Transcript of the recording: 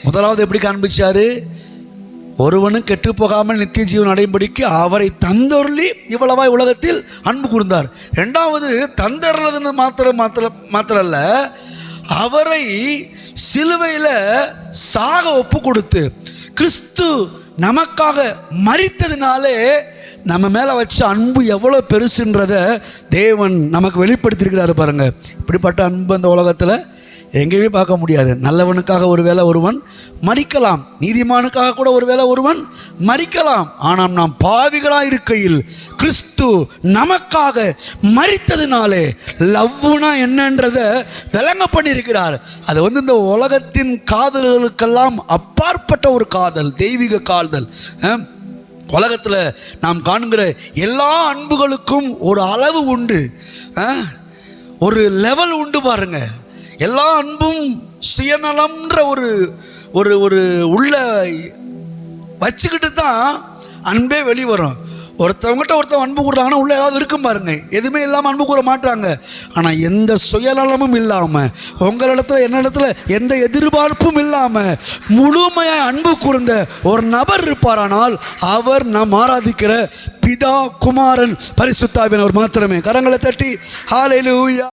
முதலாவது எப்படி காண்பிச்சாரு? ஒருவனும் கெட்டு போகாமல் நித்திய ஜீவன் அடையும்படிக்கு அவரை தந்தருளி இவ்வளவாய் உலகத்தில் அன்பு கூர்ந்தார். ரெண்டாவது தந்தருளதுன்னு மாத்திரம் அல்ல, அவரை சிலுவையில் சாக ஒப்பு கொடுத்து கிறிஸ்து நமக்காக மரித்ததினாலே நம்ம மேலே வச்ச அன்பு எவ்வளோ பெருசுன்றத தேவன் நமக்கு வெளிப்படுத்தியிருக்கிறாரு பாருங்க. இப்படிப்பட்ட அன்பு அந்த உலகத்தில் எங்கேயுமே பார்க்க முடியாது. நல்லவனுக்காக ஒரு வேளை ஒருவன் மரிக்கலாம், நீதிமானுக்காக கூட ஒரு வேளை ஒருவன் மரிக்கலாம். ஆனால் நாம் பாவிகளாக இருக்கையில் கிறிஸ்து நமக்காக மரித்ததினாலே லவ்னா என்னன்றதை விளங்க பண்ணியிருக்கிறார். அது இந்த உலகத்தின் காதல்களுக்கெல்லாம் அப்பாற்பட்ட ஒரு காதல், தெய்வீக காதல். உலகத்தில் நாம் காண்கிற எல்லா அன்புகளுக்கும் ஒரு அளவு உண்டு, ஒரு லெவல் உண்டு பாருங்க. எல்லா அன்பும் சுயநலம்ன்ற ஒரு ஒரு உள்ள வச்சுக்கிட்டு தான் அன்பே வெளிவரும். ஒருத்தவங்ககிட்ட ஒருத்தவங்க அன்பு கூடுறாங்கன்னா உள்ளே ஏதாவது இருக்கும் பாருங்க. எதுவுமே இல்லாமல் அன்பு கூற மாட்டாங்க. ஆனால் எந்த சுயநலமும் இல்லாமல், உங்களிடத்துல என்னிடத்துல எந்த எதிர்பார்ப்பும் இல்லாமல் முழுமையாக அன்பு கூர்ந்த ஒரு நபர் இருப்பாரானால் அவர் நாம் ஆராதிக்கிற பிதா, குமாரன், பரிசுத்த ஆவியானவர் மாத்திரமே. கரங்களை தட்டி ஹல்லேலூயா.